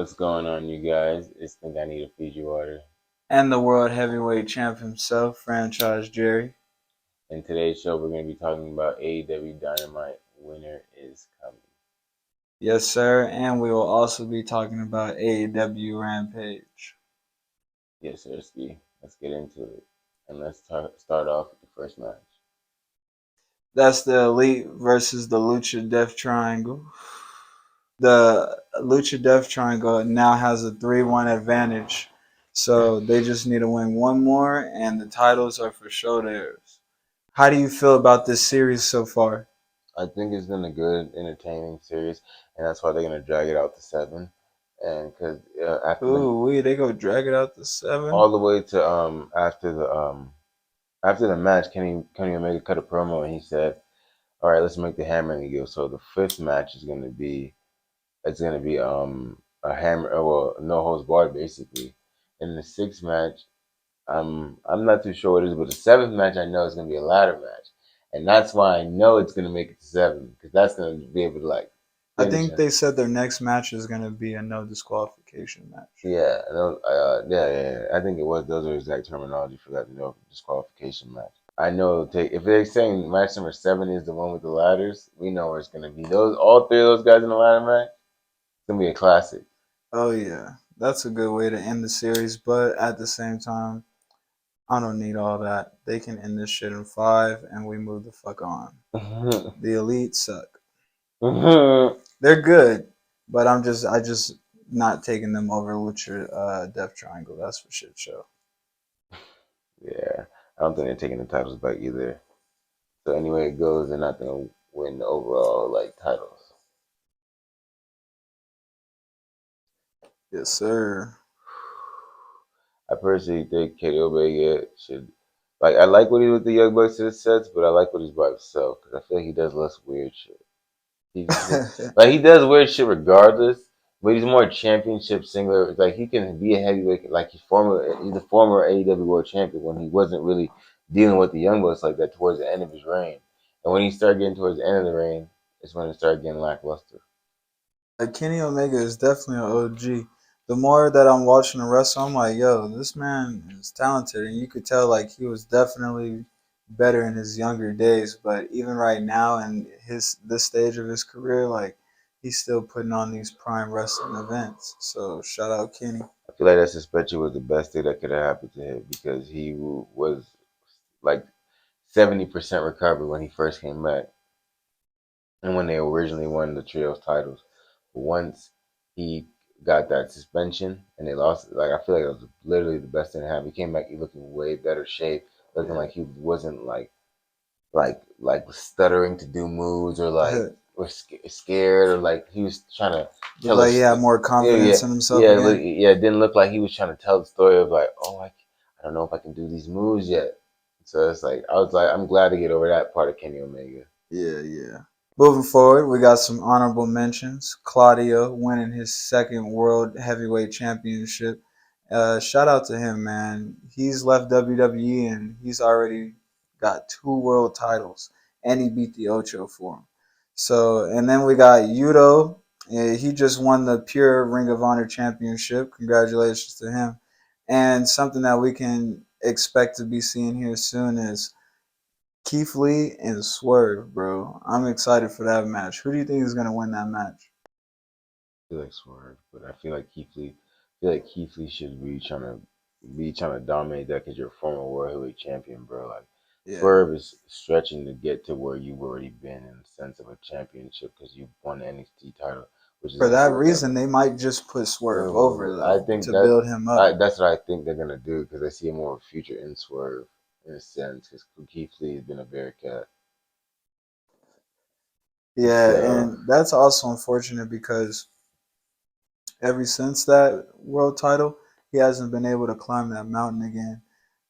What's going on, you guys? It's Think I Need a Fiji Water. And the world heavyweight champ himself, Franchise Jerry. In today's show, we're going to be talking about AEW Dynamite. Winner is coming. Yes, sir. And we will also be talking about AEW Rampage. Yes, sir, Ski. Let's get into it. And let's start off with the first match. That's the Elite versus the Lucha Death Triangle. The Lucha Death Triangle now has a 3-1 advantage. So they just need to win one more, and the titles are for sure theirs. How do you feel about this series so far? I think it's been a good, entertaining series, and that's why they're going to drag it out to 7. And because Ooh, they go drag it out to 7? all the way to after the match, Kenny Omega cut a promo and he said, "All right, let's make the hammering deal." So the fifth match is going to be a hammer, well, no holds barred basically. In the sixth match, I'm not too sure what it is, but the seventh match I know is gonna be a ladder match, and that's why I know it's gonna make it to 7 because that's gonna be able to like I finish think it. they said their next match is going to be a no disqualification match. Yeah, yeah. I think it was those are exact terminology for that no disqualification match. I know it'll take if they're saying match number 7 is the one with the ladders, we know where it's gonna be. Those all three of those guys in the ladder match, it's gonna be a classic. Oh yeah, that's a good way to end the series. But at the same time, I don't need all that. They can end this shit in 5, and we move the fuck on. The Elite suck. They're good, but I just not taking them over Lucha Death Triangle. That's for shit show. Yeah, I don't think they're taking the titles back either. So anyway it goes, they're not gonna win the overall like titles. Yes, sir. I personally think Kenny Omega should like. I like what he with the Young Bucks to the sets, but I like what he's by himself because I feel like he does less weird shit. Like he does weird shit regardless, but he's more championship singler. Like he can be a heavyweight. Like he's a former AEW World Champion when he wasn't really dealing with the Young Bucks like that towards the end of his reign. And when he started getting towards the end of the reign, it's when it started getting lackluster. Kenny Omega is definitely an OG. The more that I'm watching the wrestle, I'm like, yo, this man is talented, and you could tell like he was definitely better in his younger days. But even right now, in this stage of his career, like he's still putting on these prime wrestling events. So shout out Kenny. I feel like that suspension was the best thing that could have happened to him because he was like 70% recovered when he first came back and when they originally won the trios titles. But once he got that suspension and they lost, like I feel like it was literally the best thing to happen. He came back looking way better shape, looking like he wasn't like stuttering to do moves or like was scared or like he was trying to Looked tell like he us. had more Yeah, yeah, confidence in himself yeah, again. yeah. It didn't look like he was trying to tell the story of like, oh, I don't know if I can do these moves yet. So it's like I was like, I'm glad to get over that part of Kenny Omega. Yeah. Moving forward, we got some honorable mentions. Claudio winning his second World Heavyweight Championship. Shout out to him, man. He's left WWE and he's already got 2 world titles, and he beat the Ocho for him. So, and then we got Yuto. He just won the Pure Ring of Honor Championship. Congratulations to him. And something that we can expect to be seeing here soon is Keith Lee and Swerve, bro. I'm excited for that match. Who do you think is gonna win that match? I feel like Swerve, but I feel like Keith Lee should be trying to dominate that because you're a former world heavyweight champion, bro. Like Yeah. Swerve is stretching to get to where you've already been in the sense of a championship because you won the NXT title, which is For a that world reason, title. they might just put Swerve over I though think to build him up. that's what I think they're gonna do because I see more of a future in Swerve in a sense because Keith Lee has been a Bearcat. Yeah, So and that's also unfortunate because ever since that world title, he hasn't been able to climb that mountain again.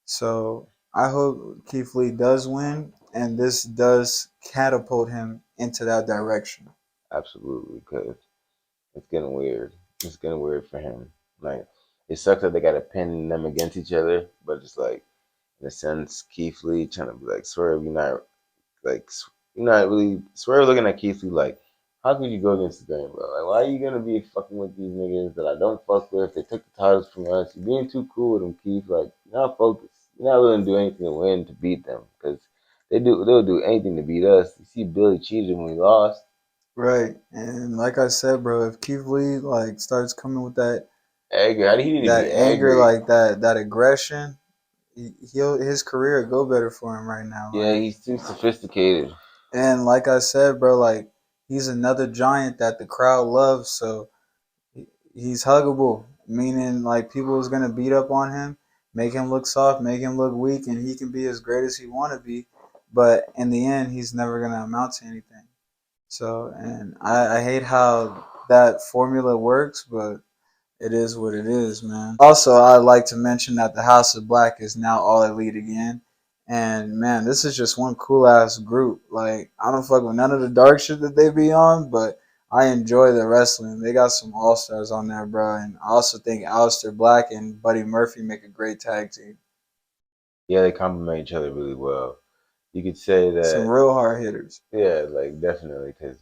So I hope Keith Lee does win, and this does catapult him into that direction. absolutely, because it's getting weird. It's getting weird for him. Like it sucks that they got to pin them against each other, but it's like in a sense, Keith Lee trying to be like Swerve, like you're not really Swerve looking at Keith Lee like How could you go against the grain, bro? Like, why are you gonna be fucking with these niggas that I don't fuck with? They took the titles from us. You're being too cool with them, Keith. Like, you're not focused. You're not willing to do anything to win to beat them because they'll do anything to beat us. You see, Billy cheated when we lost. Right. And like I said, bro, if Keith Lee like starts coming with Angry. How do he need to that be anger, angry? like that aggression, he'll his career will go better for him right now. Yeah, Like, he's too sophisticated. and like I said, bro, like he's another giant that the crowd loves. So he's huggable, meaning like people is gonna beat up on him, make him look soft, make him look weak, and he can be as great as he want to be. But in the end, he's never gonna amount to anything. So, and I hate how that formula works, but it is what it is, man. Also, I'd like to mention that the House of Black is now all elite again. And man, this is just one cool ass group. Like, I don't fuck with none of the dark shit that they be on, but I enjoy the wrestling. They got some all stars on there, bro. And I also think Aleister Black and Buddy Murphy make a great tag team. Yeah, they complement each other really well. You could say Some that. real hard hitters. Yeah, like definitely, because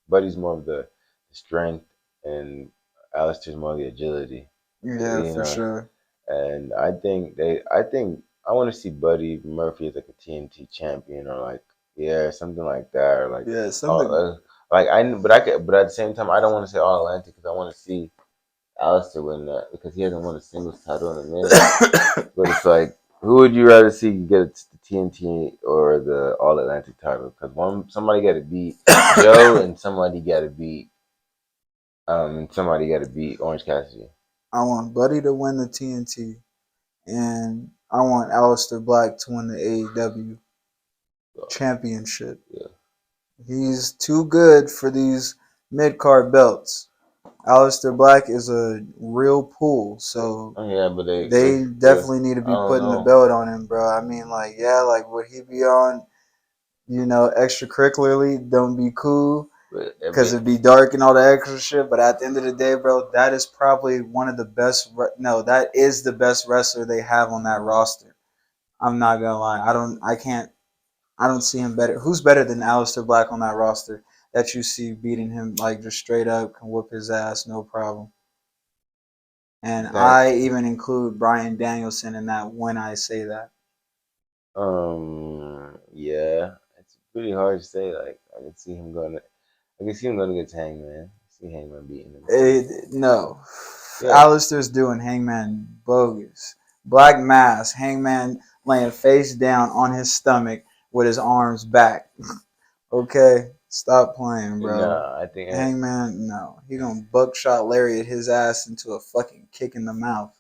Buddy's more of the strength, and Alistair's more of the agility. Yeah, You for know, sure. and I want to see Buddy Murphy as like a TNT champion or like yeah something like that or like Yeah, something. uh, like but at the same time I don't want to say All Atlantic because I want to see Alistair win that because he hasn't won a singles title in a minute. But it's like, who would you rather see get the TNT or the All Atlantic title? Because somebody got to beat Joe and somebody got to beat Orange Cassidy. I want Buddy to win the TNT, and I want Aleister Black to win the AEW So, championship. yeah. He's too good for these mid card belts. Aleister Black is a real pull, so Oh, yeah, but they they definitely need to I be don't putting the know, belt on him, bro. I mean, like, yeah, like would he be on, extracurricularly? Don't be cool but because it'd be dark and all the extra shit. But at the end of the day, bro, that is probably one of the best. No, that is the best wrestler they have on that roster. I'm not gonna lie. I don't see him better. Who's better than Aleister Black on that roster that you see beating him like just straight up can whoop his ass no problem. And that I even include Brian Danielson in that when I say that. yeah, it's pretty hard to say. Like I can see him going against Hangman. I see Hangman beating him. No, Yeah, Aleister's doing Hangman bogus. Black Mass, Hangman laying face down on his stomach with his arms back. Okay, stop playing, bro. nah, I think Hangman, no. He gonna buckshot lariat his ass into a fucking kick in the mouth.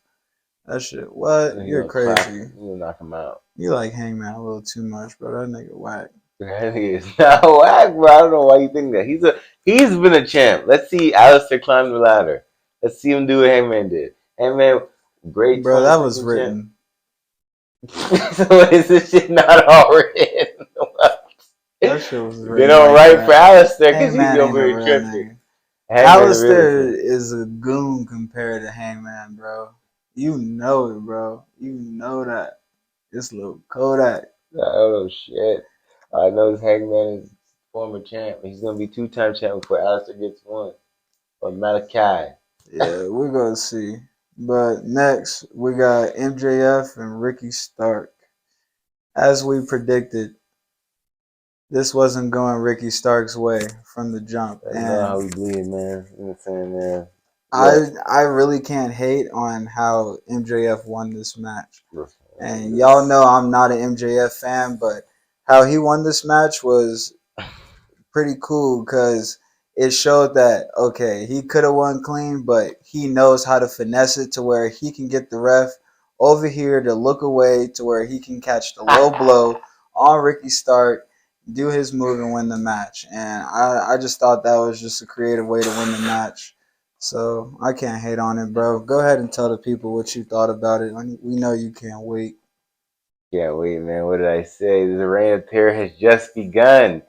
That shit, what? he You're gonna clap. crazy. He gonna knock him out. You like Hangman a little too much, bro. That nigga whack. That nigga is not whack, bro. I don't know why you think that. He's been a champ. Let's see Alistair climb the ladder. Let's see him do what Hangman did. Hangman, great Bro, that was 20 second champ. written. So is this shit not all written? That shit was They written don't like write for that. Alistair because he be Hangman ain't over a here real tripping. nigga. Hangman a real Alistair nigga. is a goon compared to Hangman, bro. You know it, bro. You know that. This little Kodak. I don't know shit. I know this Hangman is former champ. He's gonna be 2-time champ before Alistair gets one. Or Malakai. Yeah, we're gonna see. But next, we got MJF and Ricky Stark. As we predicted, this wasn't going Ricky Stark's way from the jump, That's not how and we bleed, man. You know what I'm saying, man? I Look, I really can't hate on how MJF won this match. listen, And y'all know I'm not an MJF fan, but how he won this match was pretty cool because it showed that okay, he could have won clean, but he knows how to finesse it to where he can get the ref over here to look away to where he can catch the low blow on Ricky Stark, do his move and win the match. And I just thought that was just a creative way to win the match. So I can't hate on it, bro. Go ahead and tell the people what you thought about it. We know you can't wait. Can't wait, man. What did I say? The reign of terror has just begun.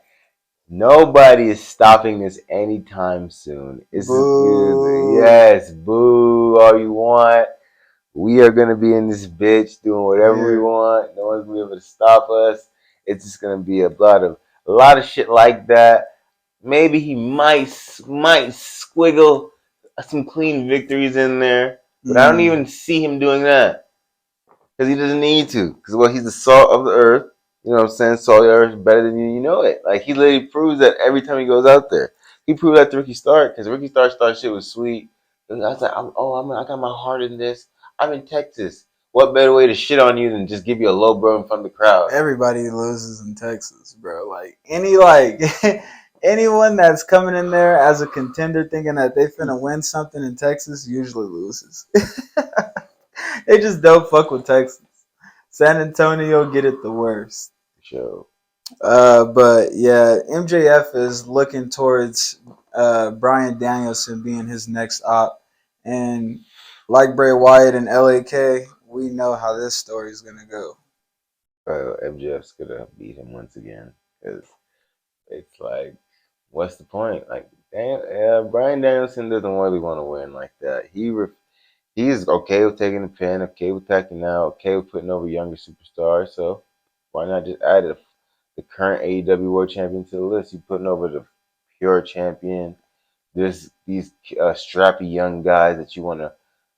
Nobody is stopping this anytime soon. This is Boo. yes, boo all you want. We are gonna be in this bitch doing whatever we Here. want. No one's gonna be able to stop us. It's just gonna be a lot of shit like that. Maybe he might squiggle some clean victories in there, but I don't even see him doing that because he doesn't need to. Because he's the salt of the earth. You know what I'm saying? Salt of the earth is better than you know it. Like he literally proves that every time he goes out there. He proved that to Ricky Stark because Ricky Stark shit was sweet. And I was like, I got my heart in this. I'm in Texas. What better way to shit on you than just give you a low blow in front of the crowd? Everybody loses in Texas, bro. Like anyone that's coming in there as a contender thinking that they finna win something in Texas usually loses. They just don't fuck with Texas. San Antonio get it the worst. Sure. But yeah, MJF is looking towards Bryan Danielson being his next op, and like Bray Wyatt and LAK, we know how this story is gonna go. MJF's gonna beat him once again because it's like, what's the point? Like, Bryan Danielson doesn't really want to win like that. He's okay with taking the pin, okay with tacking out, okay with putting over younger superstars. So why not just add the current AEW World Champion to the list? You putting over the pure champion. There's these strappy young guys that you want to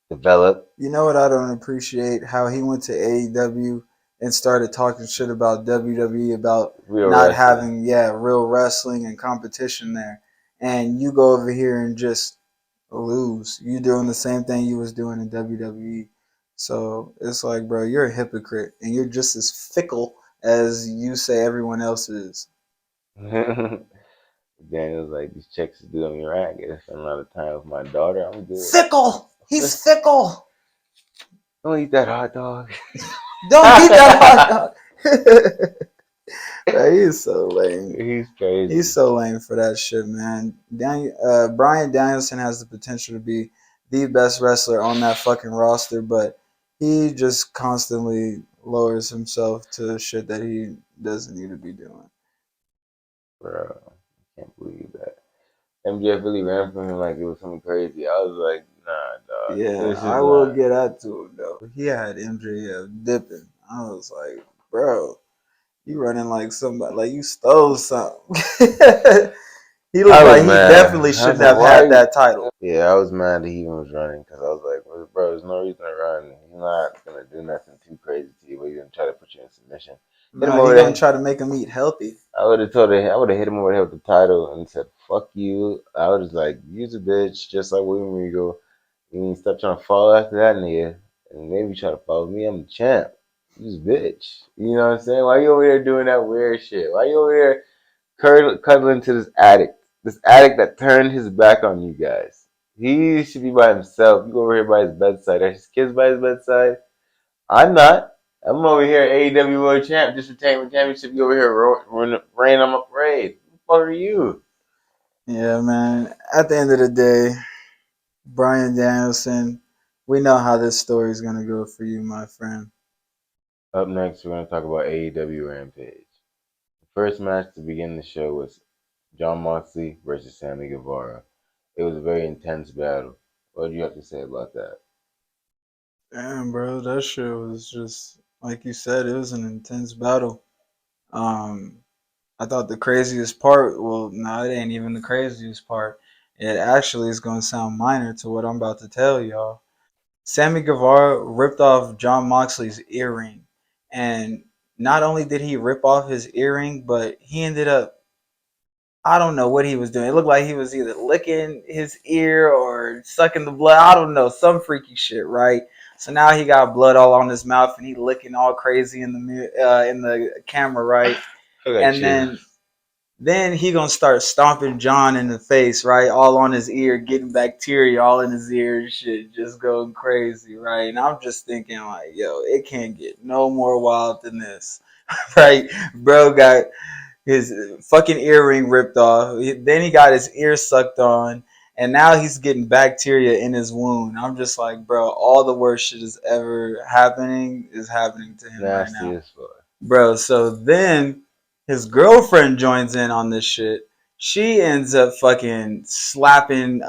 develop. You know what I don't appreciate? How he went to AEW and started talking shit about WWE about Real not wrestling. having real wrestling and competition there, and you go over here and just lose. You doing the same thing you was doing in WWE. So it's like, bro, you're a hypocrite and you're just as fickle as you say everyone else is. Daniel's like, these checks is doing me right. I get to spend a lot of time with my daughter. I'm good. Fickle. He's fickle. Don't eat that hot dog. Don't eat that hot dog. Bro, he's so lame. He's crazy. He's so lame for that shit, man. Bryan Danielson has the potential to be the best wrestler on that fucking roster, but he just constantly lowers himself to shit that he doesn't need to be doing. Bro, I can't believe that. MJF really ran from him like it was something crazy. I was like, nah, dog. Yeah, This is I will not. get that to him though. He had MJF dipping. I was like, bro, you running like somebody, like you stole something. He looked like he definitely shouldn't have had that title. Yeah, I was mad that he even was running because I was like, well, bro, there's no reason to run. He's not going to do nothing too crazy to you, but he's going to try to put you in submission. Hit him No, over he gonna there. try to make him eat healthy. I would have told her, I would have hit him over the head with the title and said, fuck you. I was just like, use a bitch, just like William Regal. You need to stop trying to follow after that nigga. And maybe try to follow me. I'm the champ. You just bitch. You know what I'm saying? Why you over here doing that weird shit? Why you over here cuddling to this addict? This addict that turned his back on you guys. He should be by himself. You go over here by his bedside. Are his kids by his bedside? I'm not. I'm over here AEW World Champ, just Entertainment Championship. You over here rain on my parade. Who the fuck are you? Yeah, man. At the end of the day, Bryan Danielson, we know how this story is gonna go for you, my friend. Up next, we're going to talk about AEW Rampage. The first match to begin the show was Jon Moxley versus Sammy Guevara. It was a very intense battle. What do you have to say about that? Damn, bro, that shit was just like you said. It was an intense battle. Um, I thought the craziest part. Well, no, it ain't even the craziest part. It actually is gonna sound minor to what I'm about to tell y'all. Sammy Guevara ripped off Jon Moxley's earring, and not only did he rip off his earring, but he ended up, I don't know what he was doing. It looked like he was either licking his ear or sucking the blood. I don't know, some freaky shit, right? So now he got blood all on his mouth, and he licking all crazy in the camera, right? And then he gonna start stomping John in the face, right? All on his ear, getting bacteria all in his ear and shit, just going crazy, right? And I'm just thinking like, yo, it can't get no more wild than this, right? Bro got his fucking earring ripped off. Then he got his ear sucked on, and now he's getting bacteria in his wound. I'm just like, bro, all the worst shit is ever happening is happening to him right Nasty now, as fuck. bro. So then his girlfriend joins in on this shit. She ends up fucking slapping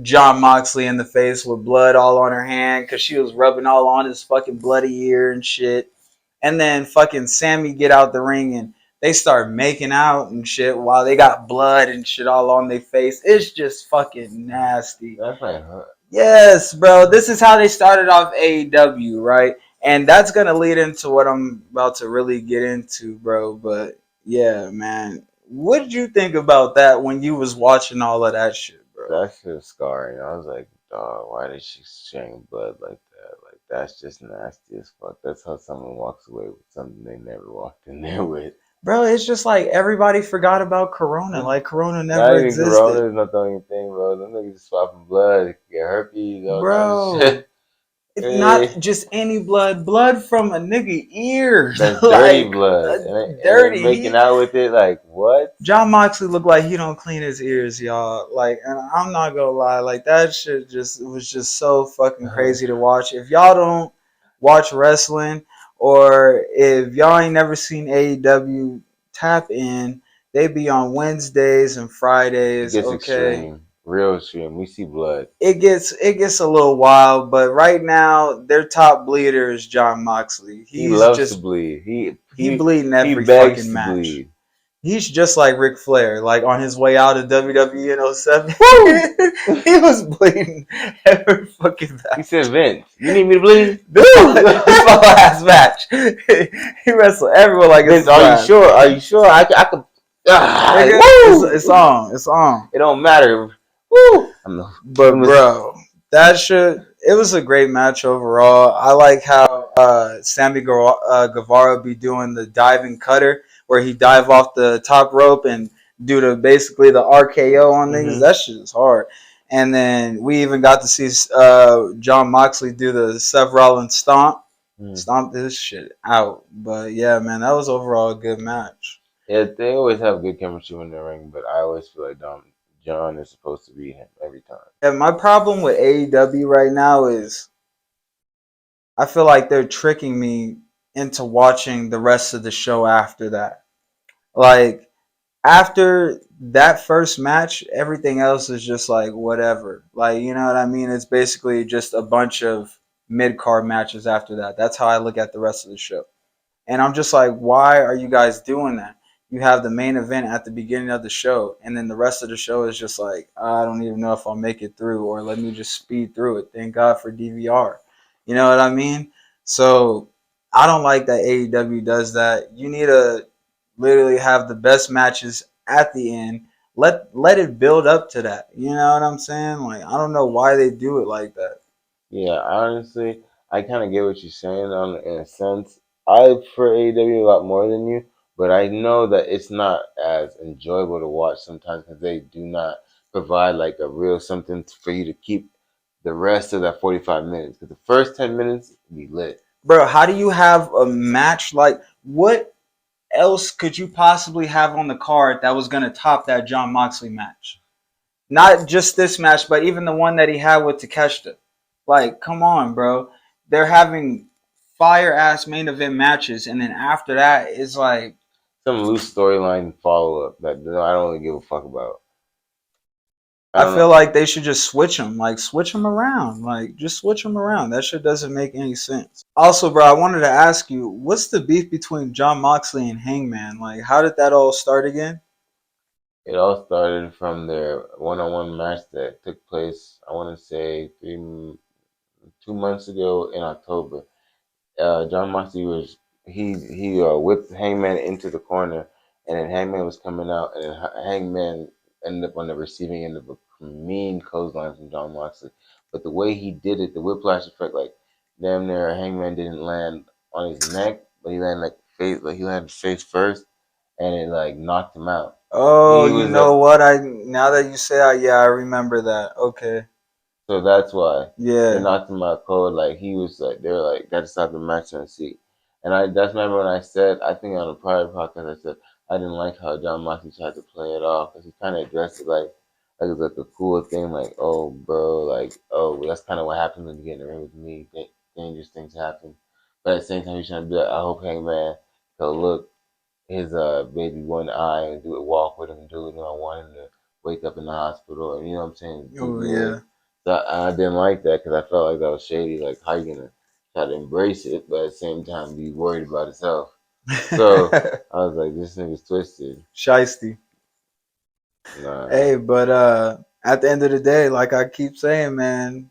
Jon Moxley in the face with blood all on her hand because she was rubbing all on his fucking bloody ear and shit. And then fucking Sammy get out the ring and they start making out and shit while they got blood and shit all on their face. It's just fucking nasty. That's like, Yes, bro. This is how they started off AEW, right? And that's gonna lead into what I'm about to really get into, bro. But yeah, man. What did you think about that when you was watching all of that shit, bro? that shit is scarring. I was like, dog, why did she shame blood like that? Like, that's just nasty as fuck. That's how someone walks away with something they never walked in there with. Bro, it's just like everybody forgot about Corona. Like Corona Not never even existed. Corona is not the only thing, bro. Them niggas just swapping blood, get herpes, all kinds of Bro, shit. it's not Hey, just any blood, blood from a nigga ears. that's dirty Like blood, and then dirty. making out with it, like what? Jon Moxley looked like he don't clean his ears, y'all. Like, and I'm not gonna lie, like that shit just was just so fucking crazy to watch. If y'all don't watch wrestling, or if y'all ain't never seen AEW, tap in. They be on Wednesdays and It Fridays. gets Okay, extreme, real extreme. We see blood. it gets a little wild, but right now their top bleeder is Jon Moxley. He He's loves to just bleed. he bleeding He every begs fucking to match. bleed. He's just like Ric Flair, like on his way out of WWE in '07. Woo! He was bleeding every fucking He match. said, "Vince, you need me to bleed?" This my last match. He wrestled everyone like Vince, it's his are you last. sure? Are you sure? I could. Nigga, Woo! it's on. It's on. It don't matter. Woo! But bro, that shit. It was a great match overall. I like how Sammy Guevara be doing the diving cutter, where he dive off the top rope and do the basically the RKO on niggas. That shit is hard. And then we even got to see Jon Moxley do the Seth Rollins stomp this shit out. But yeah, man, that was overall a good match. Yeah, they always have good chemistry in the ring, but I always feel like John is supposed to be him every time. Yeah, my problem with AEW right now is I feel like they're tricking me into watching the rest of the show after that. Like after that first match, everything else is just like whatever. Like, you know what I mean? It's basically just a bunch of mid card matches after that. That's how I look at the rest of the show. And I'm just like, why are you guys doing that? You have the main event at the beginning of the show, and then the rest of the show is just like, I don't even know if I'll make it through, or let me just speed through it. Thank God for DVR. You know what I mean? So I don't like that AEW does that. You need to literally have the best matches at the end. Let it build up to that. You know what I'm saying? Like I don't know why they do it like that. Yeah, honestly, I kind of get what you're saying in a sense. I prefer AEW a lot more than you, but I know that it's not as enjoyable to watch sometimes because they do not provide like a real something for you to keep the rest of that 45 minutes. Because the first 10 minutes be lit. Bro, how do you have a match like what else could you possibly have on the card that was going to top that Jon Moxley match? Not just this match, but even the one that he had with Takeshita. Like, come on, bro. They're having fire ass main event matches, and then after that, it's like Some loose storyline follow up that I don't really give a fuck about. I I don't feel know. like they should just switch them. Like, switch them around. Like, just switch them around. That shit doesn't make any sense. Also, bro, I wanted to ask you, what's the beef between Jon Moxley and Hangman? Like, how did that all start again? It all started from their one-on-one match that took place, I want to say 2 months ago in October. Jon Moxley was he whipped Hangman into the corner, and then Hangman was coming out, and then Hangman ended up on the receiving end of a mean clothesline from Jon Moxley. But the way he did it, the whiplash effect, like damn near Hangman didn't land on his neck, but he landed like he landed face first, and it like knocked him out. Oh, He you was know up. what? I now that you say, yeah, I remember that. Okay, So that's why they yeah. knocked him out cold. Like he was like they were like that stopped the match on seat. And I that's remember when I said I think on a prior podcast I said I didn't like how Jon Moxley tried to play it off because he kind of addressed it like it's like a cool thing like oh bro like oh that's kind of what happens when you get in the ring with me. Dangerous things happen. But at the same time he's trying to be like I hope Hangman go look his baby one eye and do a walk with him, do it. I want him to wake up in the hospital, and you know what I'm saying, keep Oh moving. yeah. So I didn't like that because I felt like that was shady. Like how you gonna try to embrace it, but at the same time be worried about himself. So I was like, this nigga's twisted. Shiesty. Nah, Hey, but at the end of the day, like I keep saying, man,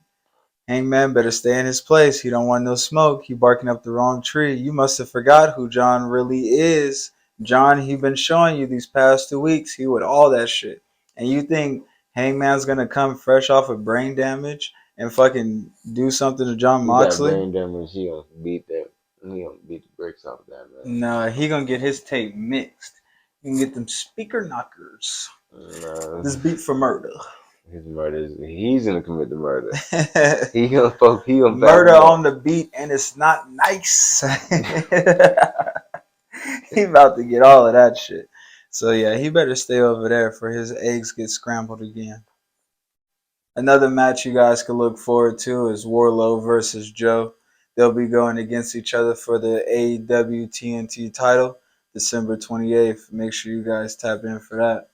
Hangman better stay in his place. He don't want no smoke. He barking up the wrong tree. You must have forgot who John really is. John, he been showing you these past 2 weeks. He with all that shit. And you think Hangman's gonna come fresh off of brain damage and fucking do something to Jon he got Moxley? brain damage. He gonna beat that. He gonna beat the brakes off that man. Nah, he gonna get his tape mixed. He can get them speaker knockers. Nah, This beat for murder. his murder. He's gonna commit the murder. He gonna fuck. He gonna pass Murder him on up. the beat, and it's not nice. He about to get all of that shit. So yeah, he better stay over there for his eggs get scrambled again. Another match you guys can look forward to is Warlow versus Joe. They'll be going against each other for the AEW TNT title December 28th. Make sure you guys tap in for that.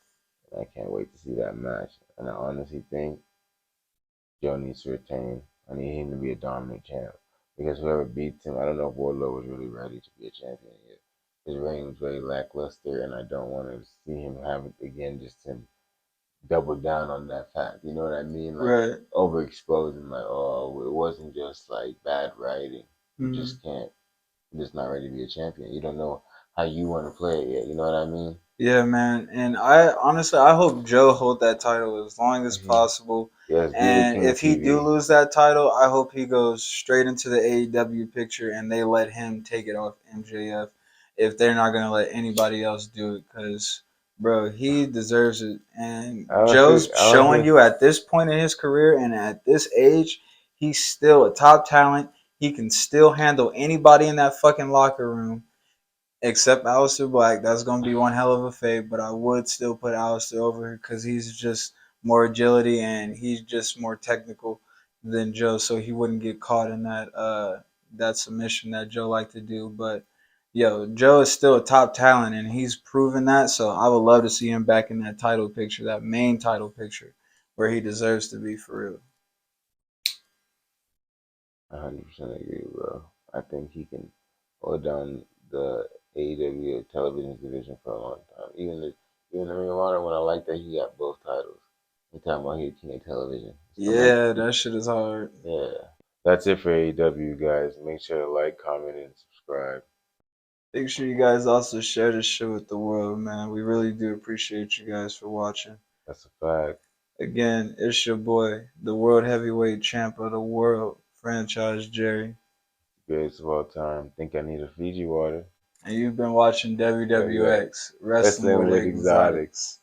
I can't wait to see that match. And I honestly think Joe needs to retain. I need him to be a dominant champ. Because whoever beats him, I don't know if Wardlow was really ready to be a champion yet. His reign was very lackluster, and I don't want to see him have it again, just him double down on that fact. You know what I mean? Like, Right. overexposing, like, oh, it wasn't just like bad writing. You Mm-hmm. just can't, you're just not ready to be a champion. You don't know how you want to play it yet. You know what I mean? Yeah, man. And I honestly, I hope Joe hold that title as long as Mm-hmm. possible. Yes, be the And king of if he do TV. lose that title, I hope he goes straight into the AEW picture and they let him take it off MJF if they're not gonna let anybody else do it. Cause bro, he deserves it. And Joe's I don't showing think, you at this point in his career and at this age, he's still a top talent. He can still handle anybody in that fucking locker room except Aleister Black. That's gonna be one hell of a fade, but I would still put Aleister over because he's just more agility and he's just more technical than Joe, so he wouldn't get caught in that submission that Joe liked to do. But yo, Joe is still a top talent and he's proven that. So I would love to see him back in that title picture, that main title picture, where he deserves to be for real. 100% agree, bro. I think he can hold down the AEW television division for a long time. Even the Ring of Honor, when I like that he got both titles. He talking about he king of television. So Yeah, that shit is hard. yeah. That's it for AEW, guys. Make sure to like, comment, and subscribe. Make sure you guys also share this shit with the world, man. We really do appreciate you guys for watching. That's a fact. Again, it's your boy, the world heavyweight champ of the world, franchise Jerry. Greatest of all time. Think I need a Fiji water. And you've been watching WX. WWX, Wrestling Wrestling with with Exotics. Exotics.